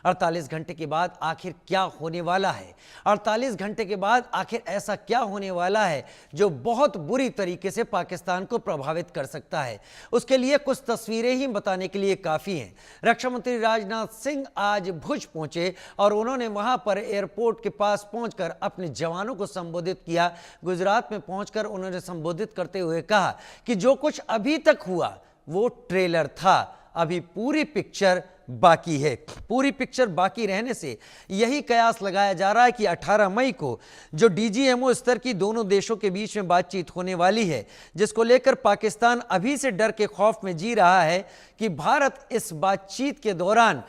48 घंटे के बाद आखिर क्या होने वाला है? 48 घंटे के बाद आखिर ऐसा क्या होने वाला है जो बहुत बुरी तरीके से पाकिस्तान को प्रभावित कर सकता है? उसके लिए कुछ तस्वीरें ही बताने के लिए काफ़ी हैं। रक्षा मंत्री राजनाथ सिंह आज भुज पहुंचे और उन्होंने वहां पर एयरपोर्ट के पास पहुंचकर अपने जवानों को संबोधित किया। गुजरात में पहुंचकर उन्होंने संबोधित करते हुए कहा कि जो कुछ अभी तक हुआ वो ट्रेलर था, अभी पूरी पिक्चर बाकी है। पूरी पिक्चर बाकी रहने से यही कयास लगाया जा रहा है कि 18 मई को जो डीजीएमओ स्तर की दोनों देशों के बीच में बातचीत होने वाली है, जिसको लेकर पाकिस्तान अभी से डर के खौफ में जी रहा है कि भारत इस बातचीत के दौरान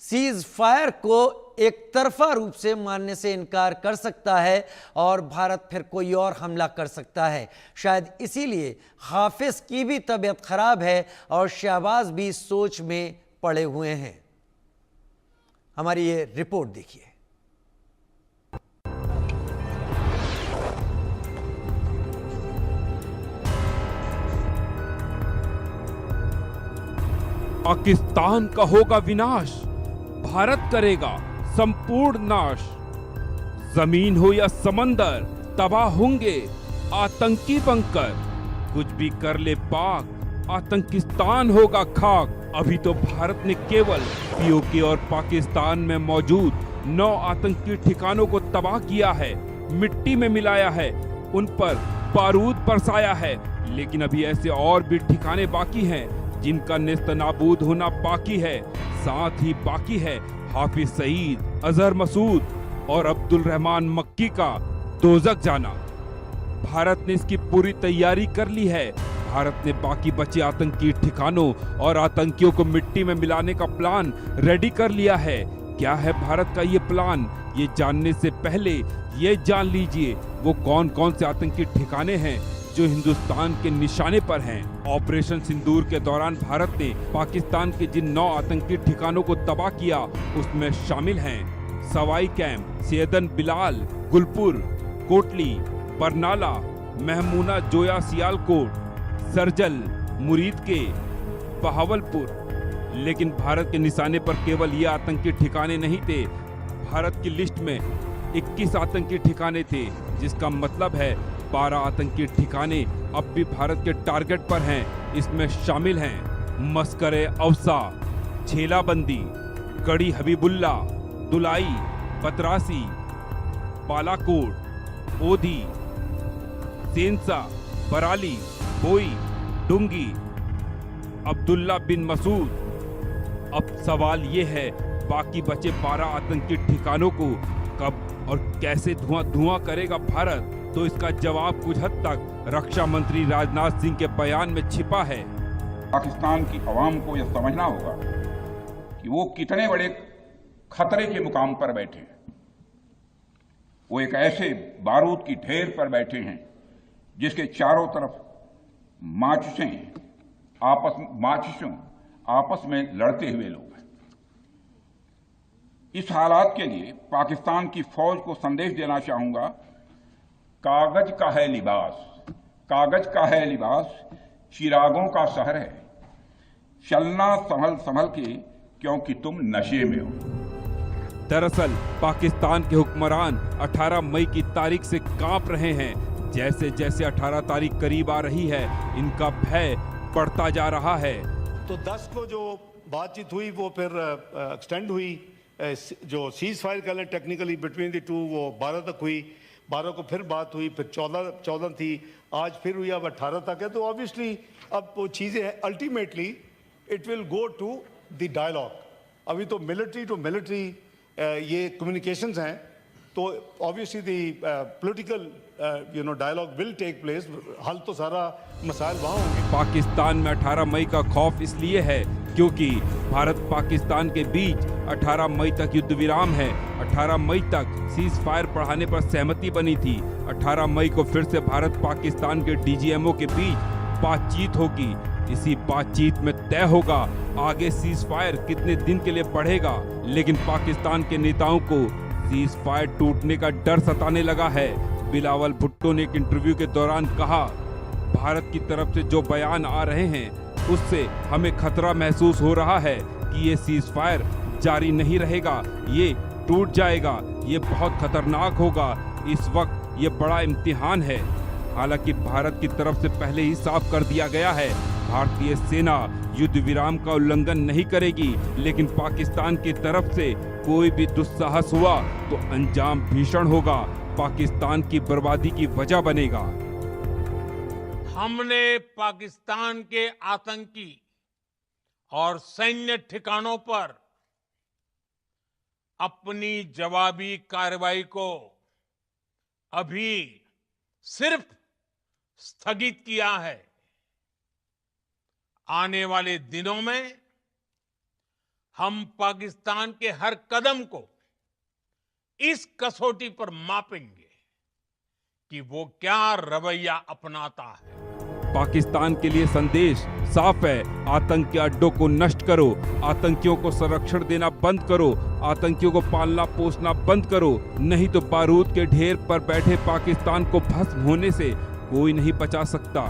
सीज फायर को एक तरफा रूप से मानने से इनकार कर सकता है और भारत फिर कोई और हमला कर सकता है। शायद इसीलिए हाफिज की भी तबीयत खराब है और शहबाज भी सोच में पड़े हुए हैं। हमारी ये रिपोर्ट देखिए। पाकिस्तान का होगा विनाश, भारत करेगा संपूर्ण नाश। जमीन हो या समंदर तबाह होंगे आतंकी बंकर, कुछ भी कर ले पाक आतंकिस्तान होगा खाक। अभी तो भारत ने केवल पीओके और पाकिस्तान में मौजूद 9 आतंकी ठिकानों को तबाह किया है, मिट्टी में मिलाया है, उन पर बारूद बरसाया है। लेकिन अभी ऐसे और भी ठिकाने बाकी हैं जिनका नेस्तनाबूद होना बाकी है। साथ ही बाकी है हाफिज सईद, अजहर मसूद और अब्दुल रहमान मक्की का दोजक जाना। भारत ने इसकी पूरी तैयारी कर ली है। भारत ने बाकी बचे आतंकी ठिकानों और आतंकियों को मिट्टी में मिलाने का प्लान रेडी कर लिया है। क्या है भारत का ये प्लान? ये जानने से पहले ये जान लीजिए वो कौन कौन से आतंकी ठिकाने हैं जो हिंदुस्तान के निशाने पर हैं। ऑपरेशन सिंदूर के दौरान भारत ने पाकिस्तान के जिन 9 आतंकी ठिकानों को तबाह किया उसमें शामिल हैं सवाई कैंप, सैयदन बिलाल, गुलपुर, कोटली, बरनाला, महमूना जोया सियालकोट, सरजल, मुरीद के, बहावलपुर। लेकिन भारत के निशाने पर केवल ये आतंकी ठिकाने नहीं थे। भारत की लिस्ट में 21 आतंकी ठिकाने थे, जिसका मतलब है 12 आतंकी ठिकाने अब भी भारत के टारगेट पर हैं। इसमें शामिल हैं मस्करे अवसा, छेलाबंदी, गढ़ी हबीबुल्ला, दुलाई, बतरासी, बालाकोट, ओधी, सेंसा, बराली, बोई, डुंगी, अब्दुल्ला बिन मसूद। अब सवाल ये है बाकी बचे 12 आतंकी ठिकानों को कब और कैसे धुआं करेगा भारत? तो इसका जवाब कुछ हद तक रक्षा मंत्री राजनाथ सिंह के बयान में छिपा है। पाकिस्तान की आवाम को यह समझना होगा कि वो कितने बड़े खतरे के मुकाम पर बैठे हैं। वो एक ऐसे बारूद की ढेर पर बैठे हैं जिसके चारों तरफ माचिसों आपस में लड़ते हुए लोग हैं। इस हालात के लिए पाकिस्तान की फौज को संदेश देना चाहूंगा, कागज का है लिबास, कागज का है लिबास, चिरागों का शहर है, चलना संभल संभल के क्योंकि तुम नशे में हो। दरअसल पाकिस्तान के हुक्मरान 18 मई की तारीख से कांप रहे हैं। जैसे जैसे 18 तारीख करीब आ रही है, इनका भय बढ़ता जा रहा है। तो 10 को जो बातचीत हुई वो फिर एक्सटेंड हुई। जो सीज फायर कर लें टेक्निकली बिटवीन द टू, वो 12 तक हुई। 12 को फिर बात हुई, फिर 14 थी, आज फिर हुई, अब 18 तक है। तो ऑब्वियसली अब वो चीज़ें हैं, ultimately it will go to the dialogue. अभी तो मिलिट्री टू मिलिट्री ये कम्युनिकेशंस हैं, तो obviously the political dialogue will take place. हल तो सारा मसाइल वहाँ होंगे। पाकिस्तान में 18 मई का खौफ इसलिए है क्योंकि भारत पाकिस्तान के बीच 18 मई तक युद्ध विराम है। 18 मई तक सीज फायर बढ़ाने पर सहमति बनी थी। 18 मई को फिर से भारत पाकिस्तान के डीजीएमओ के बीच बातचीत होगी। इसी बातचीत में तय होगा आगे सीज फायर कितने दिन के लिए बढ़ेगा। लेकिन पाकिस्तान के नेताओं को सीज फायर टूटने का डर सताने लगा है। बिलावल भुट्टो ने एक इंटरव्यू के दौरान कहा, भारत की तरफ से जो बयान आ रहे हैं उससे हमें खतरा महसूस हो रहा है कि ये सीज फायर जारी नहीं रहेगा, ये टूट जाएगा, ये बहुत खतरनाक होगा। इस वक्त ये बड़ा इम्तिहान है। हालांकि भारत की तरफ से पहले ही साफ कर दिया गया है, भारतीय सेना युद्ध विराम का उल्लंघन नहीं करेगी, लेकिन पाकिस्तान की तरफ से कोई भी दुस्साहस हुआ तो अंजाम भीषण होगा, पाकिस्तान की बर्बादी की वजह बनेगा। हमने पाकिस्तान के आतंकी और सैन्य ठिकानों पर अपनी जवाबी कार्रवाई को अभी सिर्फ स्थगित किया है। आने वाले दिनों में हम पाकिस्तान के हर कदम को इस कसौटी पर मापेंगे कि वो क्या रवैया अपनाता है। पाकिस्तान के लिए संदेश साफ है, आतंक के अड्डों को नष्ट करो, आतंकियों को संरक्षण देना बंद करो, आतंकियों को पालना पोसना बंद करो, नहीं तो बारूद के ढेर पर बैठे पाकिस्तान को भस्म होने से कोई नहीं बचा सकता।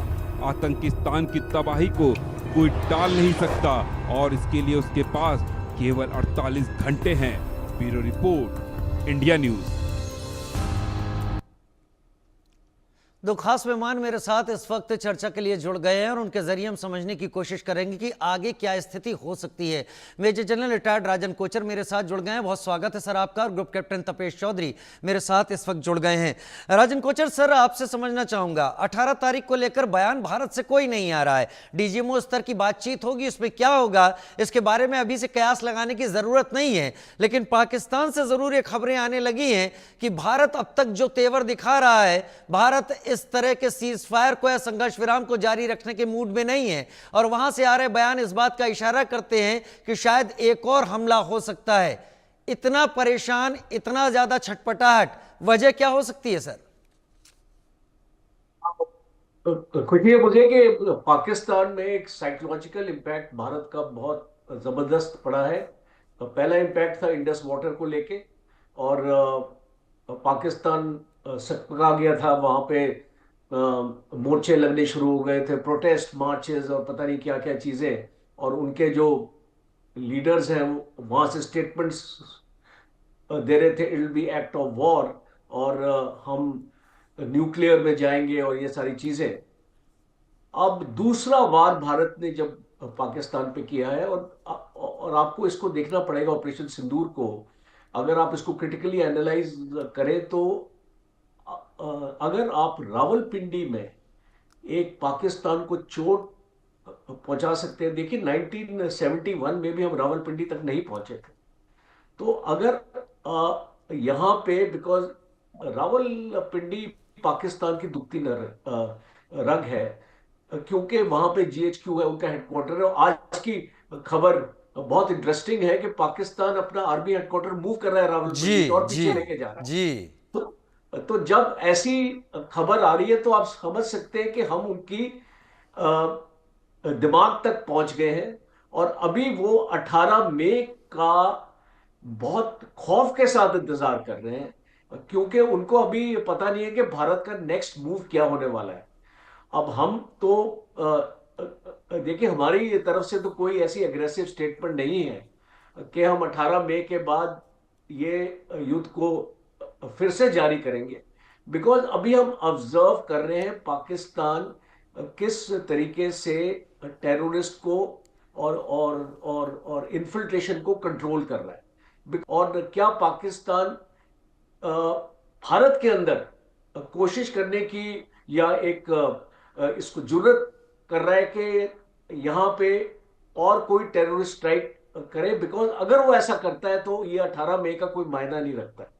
आतंकिस्तान की तबाही को कोई टाल नहीं सकता और इसके लिए उसके पास केवल 48 घंटे हैं। Bureau report, India news. दो खास मेहमान मेरे साथ इस वक्त चर्चा के लिए जुड़ गए हैं और उनके जरिए हम समझने की कोशिश करेंगे कि आगे क्या स्थिति हो सकती है। मेजर जनरल रिटायर्ड राजन कोचर मेरे साथ जुड़ गए हैं, बहुत स्वागत है सर आपका। और ग्रुप कैप्टन तपेश चौधरी मेरे साथ इस वक्त जुड़ गए हैं। राजन कोचर सर, आपसे समझना चाहूंगा, 18 तारीख को लेकर बयान भारत से कोई नहीं आ रहा है, डीजीएमओ स्तर की बातचीत होगी, उसमें क्या होगा इसके बारे में अभी से कयास लगाने की जरूरत नहीं है, लेकिन पाकिस्तान से जरूर ये खबरें आने लगी हैं कि भारत अब तक जो तेवर दिखा रहा है, भारत इस तरह के सीज फायर को या संघर्ष विराम को जारी रखने के मूड में नहीं है। और वहां से आ रहे बयान इस बात का इशारा करते हैं कि शायद एक और हमला हो सकता है। इतना परेशान, इतना ज्यादा छटपटाहट, वजह क्या हो सकती है सर? खुशी है मुझे कि पाकिस्तान में एक साइकोलॉजिकल इम्पैक्ट भारत का बहुत जबरदस्त पड़ा है। पहला इम्पैक्ट था इंडस वाटर को लेके, और पाकिस्तान सकपका गया था, वहां पे मोर्चे लगने शुरू हो गए थे, प्रोटेस्ट मार्चेस और पता नहीं क्या क्या चीजें, और उनके जो लीडर्स हैं वहां से स्टेटमेंट्स दे रहे थे, it will be act of war, और हम न्यूक्लियर में जाएंगे और ये सारी चीजें। अब दूसरा वार भारत ने जब पाकिस्तान पे किया है, और आपको इसको देखना पड़ेगा ऑपरेशन सिंदूर को, अगर आप इसको क्रिटिकली एनालाइज करें तो अगर आप रावलपिंडी में एक पाकिस्तान को चोट पहुंचा सकते हैं, देखिए 1971 में भी हम रावलपिंडी तक नहीं पहुंचे थे। तो अगर यहाँ पे, बिकॉज रावलपिंडी पाकिस्तान की दुखती रग है, क्योंकि वहां पे जीएचक्यू है, उनका हेडक्वार्टर है। और आज की खबर बहुत इंटरेस्टिंग है कि पाकिस्तान अपना आर्मी हेडक्वार्टर मूव कर रहा है रावलपिंडी और पीछे लेके जा रहा है जी। तो जब ऐसी खबर आ रही है तो आप समझ सकते हैं कि हम उनकी दिमाग तक पहुंच गए हैं, और अभी वो 18 मई का बहुत खौफ के साथ इंतजार कर रहे हैं, क्योंकि उनको अभी पता नहीं है कि भारत का नेक्स्ट मूव क्या होने वाला है। अब हम तो देखिए, हमारी तरफ से तो कोई ऐसी एग्रेसिव स्टेटमेंट नहीं है कि हम 18 मई के बाद ये युद्ध को फिर से जारी करेंगे, बिकॉज अभी हम ऑब्जर्व कर रहे हैं पाकिस्तान किस तरीके से टेररिस्ट को और इन्फिल्ट्रेशन को कंट्रोल कर रहा है, और क्या पाकिस्तान भारत के अंदर कोशिश करने की या एक इसको जुर्रत कर रहा है कि यहां पे और कोई टेररिस्ट स्ट्राइक करे, बिकॉज अगर वो ऐसा करता है तो ये 18 मई का कोई मायना नहीं रखता है।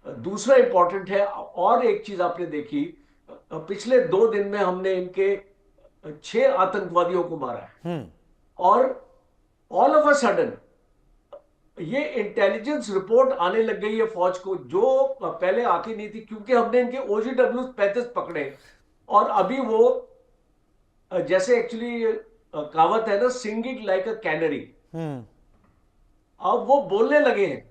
दूसरा इंपॉर्टेंट है, और एक चीज आपने देखी, पिछले 2 दिन में हमने इनके 6 आतंकवादियों को मारा है, और ऑल ऑफ अ सडन ये इंटेलिजेंस रिपोर्ट आने लग गई है फौज को, जो पहले आती नहीं थी, क्योंकि हमने इनके OGW 35 पकड़े, और अभी वो जैसे एक्चुअली कहावत है ना, सिंगिंग लाइक अ कैनरी, अब वो बोलने लगे हैं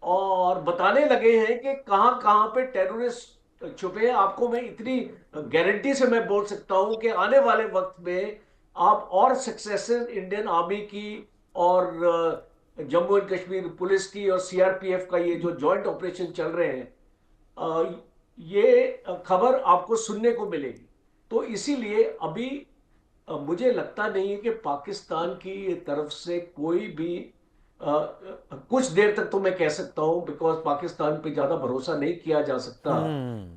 और बताने लगे हैं कि कहां कहां पे टेररिस्ट छुपे हैं। आपको मैं इतनी गारंटी से मैं बोल सकता हूं कि आने वाले वक्त में आप और सक्सेसेस इंडियन आर्मी की और जम्मू एंड कश्मीर पुलिस की और सीआरपीएफ का ये जो जॉइंट ऑपरेशन चल रहे हैं, ये खबर आपको सुनने को मिलेगी। तो इसीलिए अभी मुझे लगता नहीं है कि पाकिस्तान की तरफ से कोई भी कुछ देर तक तो मैं कह सकता हूं, बिकॉज पाकिस्तान पे ज्यादा भरोसा नहीं किया जा सकता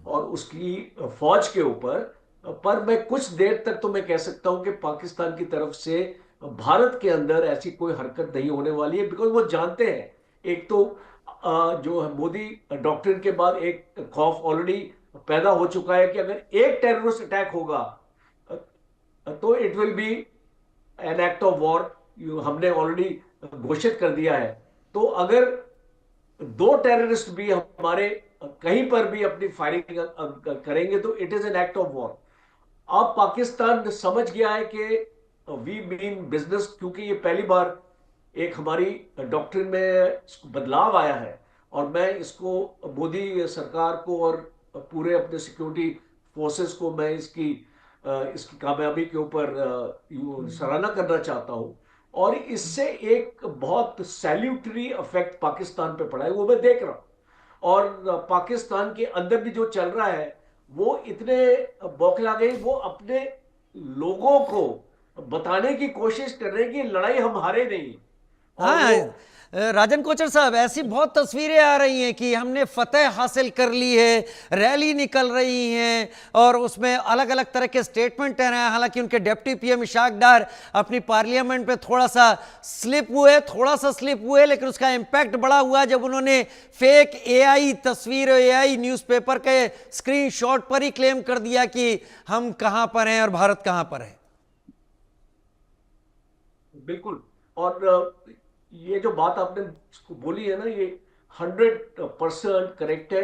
और उसकी फौज के ऊपर, पर मैं कुछ देर तक तो मैं कह सकता हूं कि पाकिस्तान की तरफ से भारत के अंदर ऐसी कोई हरकत नहीं होने वाली है, बिकॉज वो जानते हैं, एक तो जो है मोदी डॉक्ट्रिन के बाद एक खौफ ऑलरेडी पैदा हो चुका है कि अगर एक टेररिस्ट अटैक होगा तो it will be an act of war, हमने ऑलरेडी घोषित कर दिया है। तो अगर दो टेररिस्ट भी हमारे कहीं पर भी अपनी फायरिंग करेंगे तो it is an act of war. अब पाकिस्तान समझ गया है कि वी मीन बिजनेस, क्योंकि ये पहली बार एक हमारी डॉक्ट्रिन में बदलाव आया है और मैं इसको मोदी सरकार को और पूरे अपने सिक्योरिटी फोर्सेस को मैं इसकी कामयाबी के ऊपर सराहना करना चाहता हूं। और इससे एक बहुत सैल्यूटरी इफेक्ट पाकिस्तान पे पड़ा है, वो मैं देख रहा हूं। और पाकिस्तान के अंदर भी जो चल रहा है वो इतने बौखला गए, वो अपने लोगों को बताने की कोशिश कर रहे हैं कि लड़ाई हम हारे नहीं। हाँ राजन कोचर साहब, ऐसी बहुत तस्वीरें आ रही हैं कि हमने फतेह हासिल कर ली है, रैली निकल रही हैं और उसमें अलग अलग तरह के स्टेटमेंट आ रहे हैं। हालांकि उनके डिप्टी पीएम इशाक डार अपनी पार्लियामेंट पे थोड़ा सा स्लिप हुए, लेकिन उसका इम्पैक्ट बड़ा हुआ जब उन्होंने फेक एआई तस्वीर, एआई न्यूज़पेपर के स्क्रीनशॉट पर ही क्लेम कर दिया कि हम कहां पर हैं और भारत कहां पर है। बिल्कुल, और ये जो बात आपने बोली है ना, ये 100% करेक्ट है,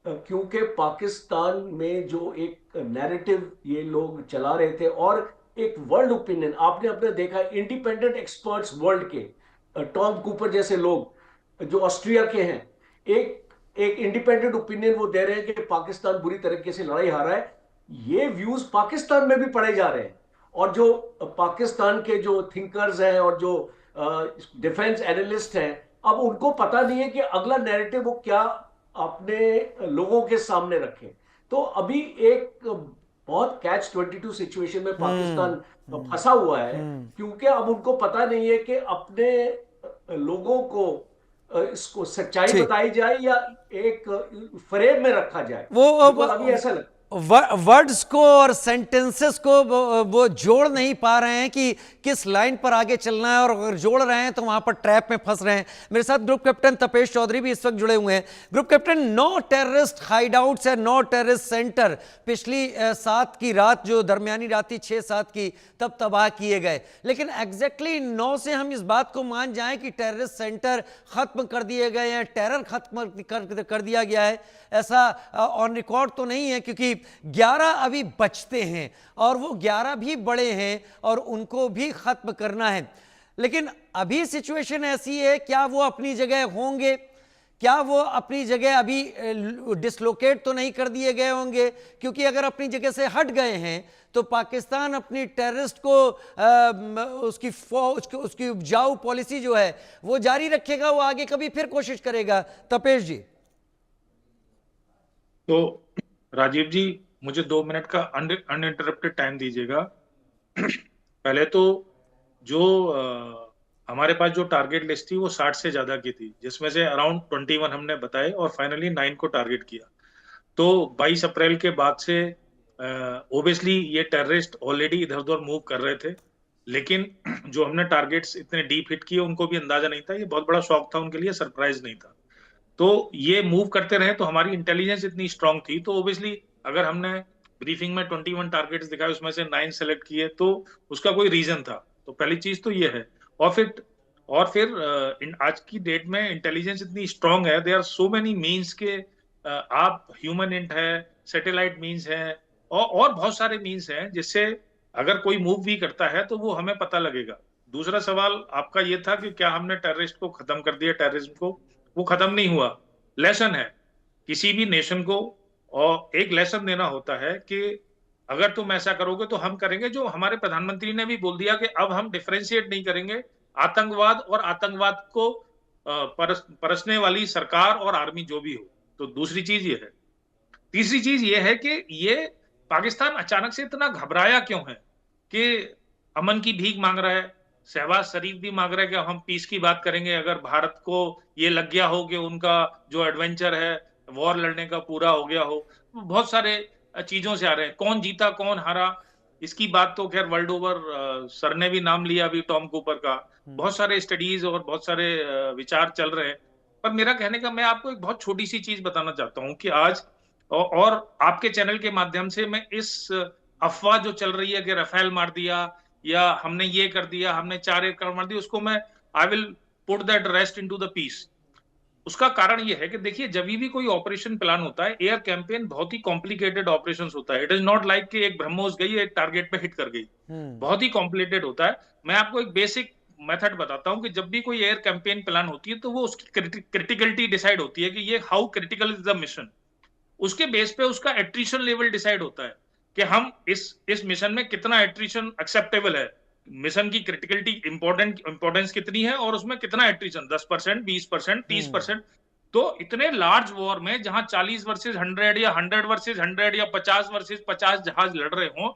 क्योंकि पाकिस्तान में जो एक नैरेटिव ये लोग चला रहे थे और एक वर्ल्ड ओपिनियन आपने अपने देखा, इंडिपेंडेंट एक्सपर्ट्स वर्ल्ड के टॉम कूपर जैसे लोग जो ऑस्ट्रिया के हैं, एक इंडिपेंडेंट ओपिनियन वो दे रहे हैं कि पाकिस्तान बुरी तरीके से लड़ाई हारा है। ये व्यूज पाकिस्तान में भी पढ़े जा रहे हैं और जो पाकिस्तान के जो थिंकर्स हैं और जो डिफेंस एनालिस्ट हैं, अब उनको पता नहीं है कि अगला नैरेटिव वो क्या अपने लोगों के सामने रखें। तो अभी एक बहुत कैच 22 सिचुएशन में पाकिस्तान फंसा हुआ है, क्योंकि अब उनको पता नहीं है कि अपने लोगों को इसको सच्चाई बताई जाए या एक फ्रेम में रखा जाए। वो अभी ऐसा लगता वर्ड्स को और सेंटेंसेस को वो जोड़ नहीं पा रहे हैं कि किस लाइन पर आगे चलना है, और अगर जोड़ रहे हैं तो वहां पर ट्रैप में फंस रहे हैं। मेरे साथ ग्रुप कैप्टन तपेश चौधरी भी इस वक्त जुड़े हुए हैं। ग्रुप कैप्टन, 9 टेररिस्ट हाइडआउट्स है, 9 टेररिस्ट सेंटर पिछली 7 की रात, जो दरमियानी रात थी 6-7 की, तब तबाह किए गए। लेकिन एग्जैक्टली 9 से हम इस बात को मान जाएं कि टेररिस्ट सेंटर खत्म कर दिए गए हैं, टेरर खत्म कर दिया गया है, ऐसा ऑन रिकॉर्ड तो नहीं है, क्योंकि 11 अभी बचते हैं और वो 11 भी बड़े हैं और उनको भी खत्म करना है। लेकिन अभी सिचुएशन ऐसी है, क्या वो अपनी जगह होंगे? क्या वो अपनी जगह अभी डिसलोकेट तो नहीं कर दिए गए होंगे? क्योंकि अगर अपनी जगह से हट गए हैं तो पाकिस्तान अपनी टेररिस्ट को उसकी उपजाऊ पॉलिसी जो है वो जारी रखेगा, वो आगे कभी फिर कोशिश करेगा। तपेश जी। तो राजीव जी, मुझे 2 मिनट का अनइंटरप्टेड टाइम दीजिएगा। पहले तो जो हमारे पास जो टारगेट लिस्ट थी वो 60 से ज्यादा की थी, जिसमें से अराउंड 21 हमने बताए और फाइनली 9 को टारगेट किया। तो 22 अप्रैल के बाद से ओबियसली ये टेररिस्ट ऑलरेडी इधर उधर मूव कर रहे थे, लेकिन जो हमने टारगेट्स इतने डीप हिट किए उनको भी अंदाजा नहीं था। ये बहुत बड़ा शॉक था उनके लिए, सरप्राइज नहीं था। तो ये मूव करते रहे, तो हमारी इंटेलिजेंस इतनी स्ट्रांग थी, तो ओबियसली अगर हमने ब्रीफिंग में 21 टारगेट्स दिखाए, उसमें से 9 सेलेक्ट किए, तो उसका कोई रीजन था। तो पहली चीज तो ये है। और फिर आज की डेट में इंटेलिजेंस इतनी स्ट्रांग है, there are so many means के आप ह्यूमन इंट है, सैटेलाइट मीन्स है और बहुत सारे मीन्स हैं, जिससे अगर कोई मूव भी करता है तो वो हमें पता लगेगा। दूसरा सवाल आपका ये था कि क्या हमने टेररिस्ट को खत्म कर दिया, टेररिज्म को? वो खत्म नहीं हुआ। लेसन है किसी भी नेशन को, और एक लेसन देना होता है कि अगर तुम ऐसा करोगे तो हम करेंगे। जो हमारे प्रधानमंत्री ने भी बोल दिया कि अब हम डिफरेंशिएट नहीं करेंगे आतंकवाद और आतंकवाद को परसने वाली सरकार और आर्मी जो भी हो। तो दूसरी चीज ये है। तीसरी चीज ये है कि ये पाकिस्तान अचानक से इतना घबराया क्यों है कि अमन की भीख मांग रहा है। शहबाज शरीफ भी मांग रहा है कि हम पीस की बात करेंगे अगर भारत को ये लग गया हो कि उनका जो एडवेंचर है वॉर लड़ने का पूरा हो गया हो। बहुत सारे चीजों से आ रहे हैं। कौन जीता कौन हारा इसकी बात तो खैर वर्ल्ड ओवर सर ने भी नाम लिया अभी टॉम कूपर का। बहुत सारे स्टडीज और बहुत सारे विचार चल रहे हैं। पर मेरा कहने का, मैं आपको एक बहुत छोटी सी चीज बताना चाहता हूं कि आज और आपके चैनल के माध्यम से मैं इस अफवाह जो चल रही है कि राफेल मार दिया या हमने ये कर दिया, हमने 4 एयरक्राफ्ट मार दिया, उसको मैं I will put that rest into the peace. उसका कारण ये है कि देखिए, जब भी कोई ऑपरेशन प्लान होता है, एयर कैंपेन बहुत ही कॉम्प्लिकेटेड ऑपरेशन होता है। इट इज नॉट लाइक कि एक ब्रह्मोस गई एक टारगेट पे हिट कर गई। बहुत ही कॉम्प्लिकेटेड होता है। मैं आपको एक बेसिक मेथड बताता हूं कि जब भी कोई एयर कैंपेन प्लान होती है तो वो उसकी क्रिटिकलिटी डिसाइड होती है कि ये how critical is the mission. उसके बेस पे उसका एट्रिशन लेवल डिसाइड होता है कि हम इस मिशन में कितना एट्रिशन एक्सेप्टेबल है, मिशन की क्रिटिकलिटी इंपॉर्टेंस कितनी है और उसमें कितना एट्रिशन, 10%, 20%, 30%। तो इतने लार्ज वॉर में जहां 40 वर्सेस 100 या 100 वर्सेस 100 या 50 वर्सेस 50 जहाज लड़ रहे हो,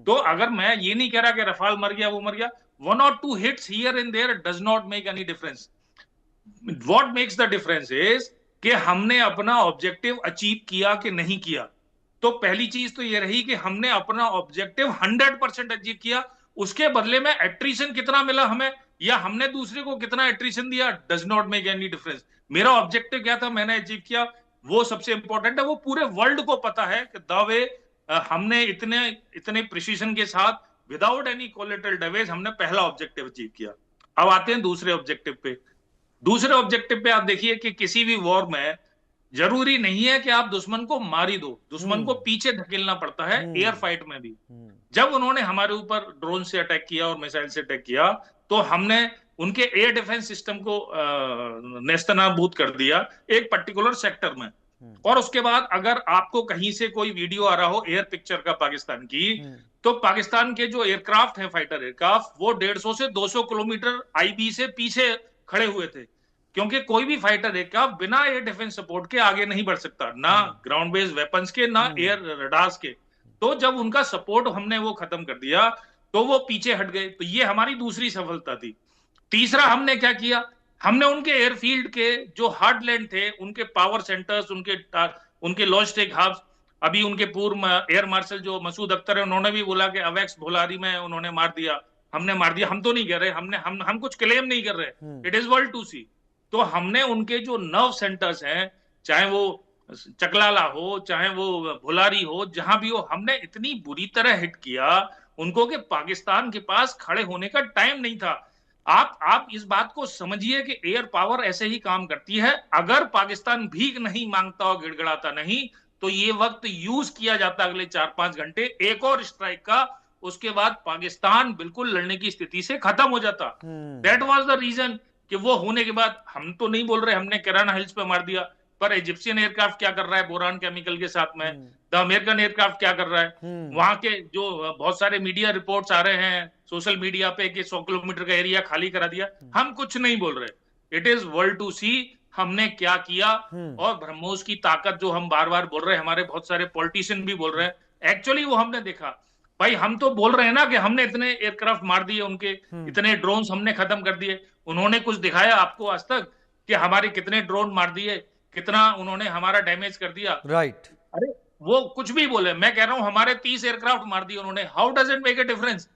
तो अगर मैं ये नहीं कह रहा कि रफाल मर गया वो मर गया, 1 or 2 hits here and there does not make any difference. What makes the difference is कि हमने अपना ऑब्जेक्टिव अचीव किया कि नहीं किया। तो पहली चीज तो ये रही कि हमने अपना ऑब्जेक्टिव 100% अचीव किया। उसके बदले में एट्रिशन कितना मिला हमें या हमने दूसरे को कितना एट्रिशन दिया, does not make any difference. मेरा ऑब्जेक्टिव क्या था, मैंने अचीव किया, वो सबसे इंपॉर्टेंट है। वो पूरे वर्ल्ड को पता है कि दावे हमने इतने प्रिसीजन के साथ विदाउट एनी कोलेटरल डैमेज हमने पहला ऑब्जेक्टिव अचीव किया। अब आते हैं दूसरे ऑब्जेक्टिव पे। दूसरे ऑब्जेक्टिव पे आप देखिए कि किसी भी वॉर में जरूरी नहीं है कि आप दुश्मन को मार ही दो, दुश्मन को पीछे धकेलना पड़ता है। एयर फाइट में भी जब उन्होंने हमारे ऊपर ड्रोन से अटैक किया और मिसाइल से अटैक किया तो हमने उनके एयर डिफेंस सिस्टम को नेस्तनाबूद कर दिया एक पर्टिकुलर सेक्टर में। और उसके बाद अगर आपको कहीं से कोई वीडियो आ रहा हो एयर पिक्चर का पाकिस्तान की, तो पाकिस्तान के जो एयरक्राफ्ट है, फाइटर एयरक्राफ्ट, वो 150 से 200 किलोमीटर आईबी से पीछे खड़े हुए थे, क्योंकि कोई भी फाइटर एयरक्राफ्ट बिना एयर डिफेंस सपोर्ट के आगे नहीं बढ़ सकता, ना ग्राउंड बेस्ड वेपन्स के ना एयर रडार्स के। तो जब उनका सपोर्ट हमने वो खत्म कर दिया तो वो पीछे हट गए। तो ये हमारी दूसरी सफलता थी। तीसरा हमने क्या किया, हमने उनके एयरफील्ड के जो हार्डलैंड थे, उनके पावर सेंटर्स, उनके लॉजिस्टिक हब्स, अभी उनके पूर्व एयर मार्शल जो मसूद अख्तर है उन्होंने भी बोला कि अवेक्स भोलारी में उन्होंने मार दिया, हमने मार दिया। हम तो नहीं कह रहे, हम कुछ क्लेम नहीं कर रहे, इट इज वर्ल्ड टू सी। तो हमने उनके जो नर्व सेंटर्स हैं, चाहे वो चकलाला हो चाहे वो भुलारी हो, जहां भी हो, हमने इतनी बुरी तरह हिट किया उनको कि पाकिस्तान के पास खड़े होने का टाइम नहीं था। आप इस बात को समझिए कि एयर पावर ऐसे ही काम करती है। अगर पाकिस्तान भीख नहीं मांगता और गिड़गिड़ाता नहीं तो ये वक्त यूज किया जाता अगले 4-5 घंटे एक और स्ट्राइक का, उसके बाद पाकिस्तान बिल्कुल लड़ने की स्थिति से खत्म हो जाता। दैट वाज द रीजन कि वो होने के बाद हम तो नहीं बोल रहे हमने कैराना हिल्स पे मार दिया, पर इजिप्शियन एयरक्राफ्ट क्या कर रहा है बोरान केमिकल के साथ में, द अमेरिकन एयरक्राफ्ट क्या कर रहा है, वहां के जो बहुत सारे मीडिया रिपोर्ट्स आ रहे हैं सोशल मीडिया पे कि 100 किलोमीटर का एरिया खाली करा दिया। हम कुछ नहीं बोल रहे, इट इज वर्ल्ड टू सी हमने क्या किया। और ब्रह्मोस की ताकत जो हम बार बार बोल रहे हैं, हमारे बहुत सारे पॉलिटिशियन भी बोल रहे हैं, एक्चुअली वो हमने देखा। भाई हम तो बोल रहे हैं ना कि हमने इतने एयरक्राफ्ट मार दिए, उनके इतने ड्रोन्स हमने खत्म कर दिए। उन्होंने कुछ दिखाया आपको आज तक कि हमारे कितने ड्रोन मार दिए, कितना उन्होंने हमारा डैमेज कर दिया? राइट। अरे वो कुछ भी बोले, मैं कह रहा हूं हमारे 30 एयरक्राफ्ट मार दिए उन्होंने। How does it make a difference?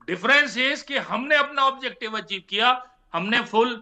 Difference is कि हमने अपना ऑब्जेक्टिव अचीव किया। हमने फुल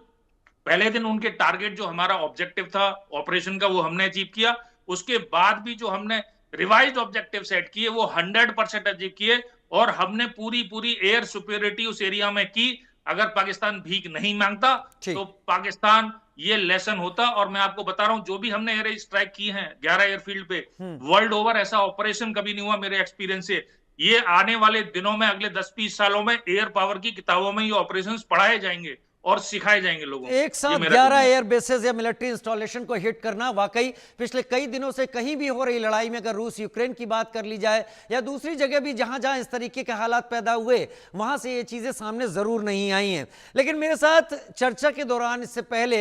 पहले दिन उनके टारगेट जो हमारा ऑब्जेक्टिव था ऑपरेशन का वो हमने अचीव किया। उसके बाद भी जो हमने रिवाइज्ड ऑब्जेक्टिव सेट किए वो 100% अचीव किए। और हमने पूरी एयर सुपीरियरिटी उस एरिया में की। अगर पाकिस्तान भीख नहीं मांगता तो पाकिस्तान ये लेसन होता। और मैं आपको बता रहा हूं जो भी हमने एयर स्ट्राइक की हैं 11 एयरफील्ड पे, वर्ल्ड ओवर ऐसा ऑपरेशन कभी नहीं हुआ मेरे एक्सपीरियंस से। ये आने वाले दिनों में अगले 10-20 सालों में एयर पावर की किताबों में ये ऑपरेशंस पढ़ाए जाएंगे और सिखाए जाएंगे लोगों को। एक ये साथ मेरा 11 कहना है। एयर बेसेस या मिलिट्री इंस्टॉलेशन को हिट करना वाकई पिछले कई दिनों से कहीं भी हो रही लड़ाई में, अगर रूस यूक्रेन की बात कर ली जाए या दूसरी जगह भी जहां जहां इस तरीके के हालात पैदा हुए, वहां से ये चीजें सामने जरूर नहीं आई हैं। लेकिन मेरे साथ चर्चा के दौरान इससे पहले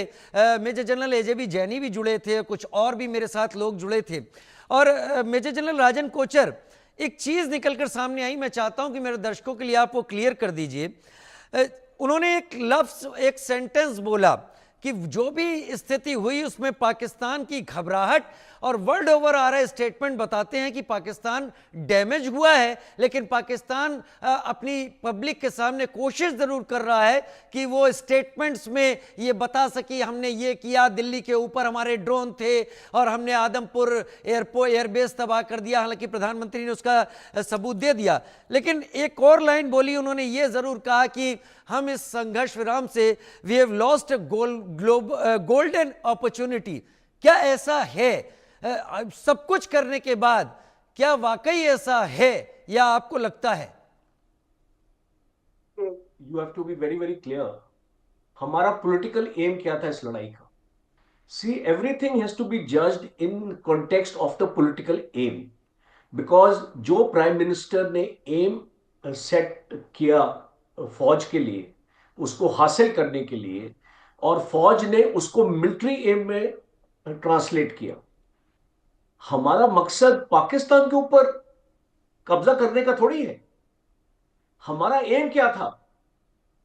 मेजर जनरल एजेबी जैनी भी जुड़े थे, कुछ और भी मेरे साथ लोग जुड़े थे, और मेजर जनरल राजन कोचर, एक चीज निकलकर सामने आई, मैं चाहता हूं कि मेरे दर्शकों के लिए आप वो क्लियर कर दीजिए। उन्होंने एक लफ्ज, एक सेंटेंस बोला कि जो भी स्थिति हुई उसमें पाकिस्तान की घबराहट, और वर्ल्ड ओवर आ रहे स्टेटमेंट बताते हैं कि पाकिस्तान डैमेज हुआ है, लेकिन पाकिस्तान अपनी पब्लिक के सामने कोशिश जरूर कर रहा है कि वो स्टेटमेंट्स में ये बता सके हमने ये किया, दिल्ली के ऊपर हमारे ड्रोन थे और हमने आदमपुर एयरबेस तबाह कर दिया। हालांकि प्रधानमंत्री ने उसका सबूत दे दिया, लेकिन एक और लाइन बोली उन्होंने, ये जरूर कहा कि हम इस संघर्ष विराम से we have lost golden opportunity. क्या ऐसा है? सब कुछ करने के बाद क्या वाकई ऐसा है या आपको लगता है? You have to be very very clear, हमारा पॉलिटिकल एम क्या था इस लड़ाई का। See, everything has to be judged in context of the political aim, because जो प्राइम मिनिस्टर ने एम सेट किया फौज के लिए, उसको हासिल करने के लिए, और फौज ने उसको मिलिट्री एम में ट्रांसलेट किया। हमारा मकसद पाकिस्तान के ऊपर कब्जा करने का थोड़ी है। हमारा एम क्या था,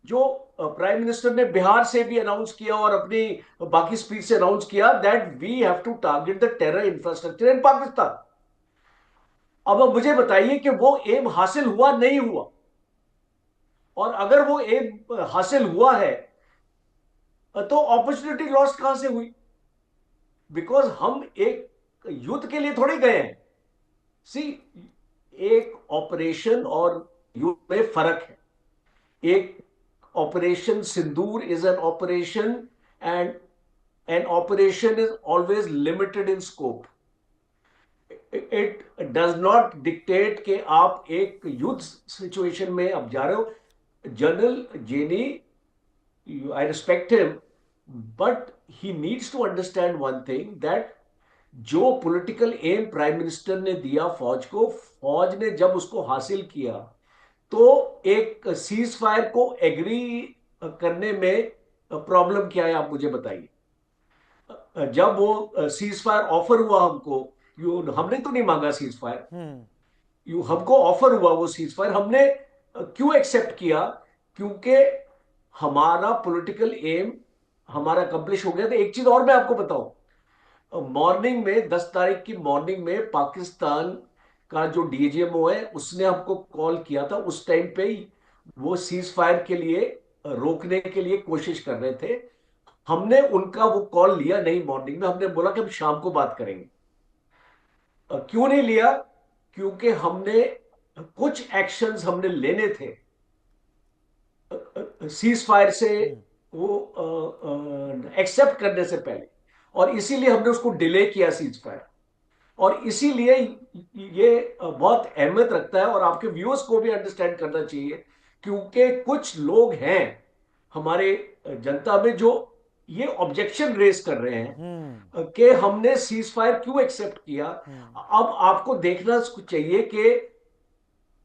जो प्राइम मिनिस्टर ने बिहार से भी अनाउंस किया और अपनी बाकी स्पीच से अनाउंस किया, that we have to target the terror infrastructure in Pakistan. अब मुझे बताइए कि वो एम हासिल हुआ नहीं हुआ, और अगर वो एम हासिल हुआ है तो अपॉर्चुनिटी लॉस्ट कहां से हुई? बिकॉज हम एक युद्ध के लिए थोड़ी गए हैं। सी, एक ऑपरेशन और युद्ध में फर्क है। एक operation Sindoor is an operation, and an operation is always limited in scope. It does not dictate कि आप एक युद्ध सिचुएशन में अब जा रहे हो। General jenny, I respect him, but he needs to understand one thing, that जो पॉलिटिकल एम प्राइम मिनिस्टर ने दिया फौज को, फौज ने जब उसको हासिल किया तो एक सीज फायर को एग्री करने में प्रॉब्लम क्या है, आप मुझे बताइए। जब वो सीज फायर ऑफर हुआ हमको, हमने तो नहीं मांगा सीज फायर, हमको ऑफर हुआ वो सीज फायर, हमने क्यों एक्सेप्ट किया? क्योंकि हमारा पॉलिटिकल एम हमारा कंप्लीट हो गया था। एक चीज और मैं आपको बताऊं, मॉर्निंग में 10 तारीख की मॉर्निंग में पाकिस्तान का जो डीजीएमओ है उसने हमको कॉल किया था। उस टाइम पे ही वो सीज फायर के लिए रोकने के लिए कोशिश कर रहे थे। हमने उनका वो कॉल लिया नहीं मॉर्निंग में, हमने बोला कि हम शाम को बात करेंगे। क्यों नहीं लिया? क्योंकि हमने कुछ एक्शंस हमने लेने थे सीज फायर से वो एक्सेप्ट करने से पहले, और इसीलिए हमने उसको डिले किया सीज फायर। और इसीलिए ये बहुत अहमियत रखता है, और आपके व्यूअर्स को भी अंडरस्टैंड करना चाहिए, क्योंकि कुछ लोग हैं हमारे जनता में जो ये ऑब्जेक्शन रेस कर रहे हैं कि हमने सीज फायर क्यों एक्सेप्ट किया। अब आपको देखना चाहिए कि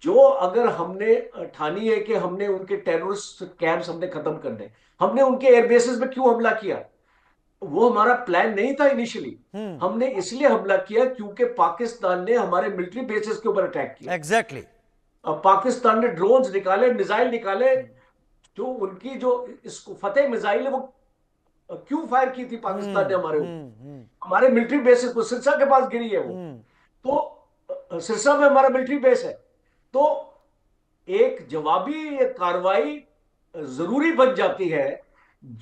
जो अगर हमने ठानी है कि हमने उनके टेररिस्ट कैंप्स हमने खत्म करने, हमने उनके एयरबेसेस में क्यों हमला किया? वो हमारा प्लान नहीं था इनिशियली। हमने इसलिए हमला किया क्योंकि पाकिस्तान ने हमारे मिलिट्री बेसेस के ऊपर अटैक किया। एग्जैक्टली। पाकिस्तान ने ड्रोन्स निकाले, मिसाइल निकाले, जो उनकी जो इसको फतेह मिसाइल है वो क्यों फायर की थी पाकिस्तान ने हमारे ऊपर? हमारे मिलिट्री बेसेस को, सिरसा के पास गिरी है वो, तो सिरसा में हमारा मिलिट्री बेस है। तो एक जवाबी कार्रवाई जरूरी बन जाती है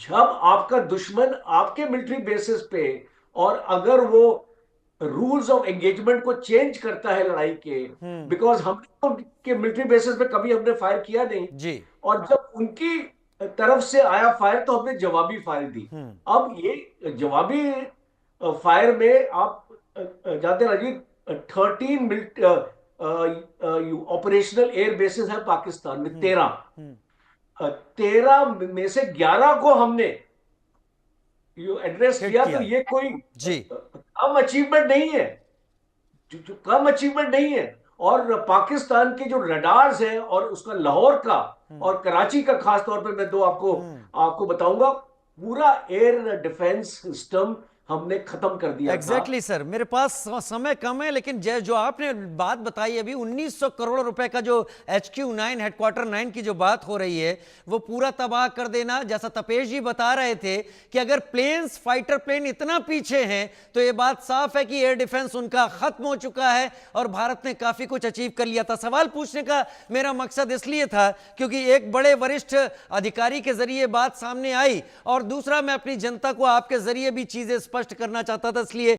जब आपका दुश्मन आपके मिलिट्री बेसिस पे, और अगर वो रूल्स ऑफ एंगेजमेंट को चेंज करता है लड़ाई के, बिकॉज हमने उनके मिलिट्री बेसिस पे कभी हमने फायर किया नहीं जी, और जब उनकी तरफ से आया फायर तो हमने जवाबी फायर दी। अब ये जवाबी फायर में आप जानते राजीव, 13 ऑपरेशनल एयर बेसिस है पाकिस्तान में, 13 13 में से 11 को हमने एड्रेस Hit किया, किया। तो ये कोई जी। कम अचीवमेंट नहीं है, जो कम अचीवमेट नहीं है। और पाकिस्तान के जो रडार्स हैं और उसका लाहौर का और कराची का खास तौर पे मैं तो आपको बताऊंगा, पूरा एयर डिफेंस सिस्टम हमने खत्म कर दिया एग्जैक्टली सर, मेरे पास समय कम है, लेकिन जो आपने बात बताई अभी 1900 करोड़ रुपए का जो HQ9 हेडक्वार्टर 9 की जो बात हो रही है, वो पूरा तबाह कर देना, जैसा तपेश जी बता रहे थे कि अगर प्लेन्स, फाइटर प्लेन इतना पीछे हैं तो ये बात साफ है कि एयर डिफेंस उनका खत्म हो चुका है और भारत ने काफी कुछ अचीव कर लिया था। सवाल पूछने का मेरा मकसद इसलिए था क्योंकि एक बड़े वरिष्ठ अधिकारी के जरिए बात सामने आई और दूसरा मैं अपनी जनता को आपके जरिए भी चीजें स्पष्ट करना चाहता था, इसलिए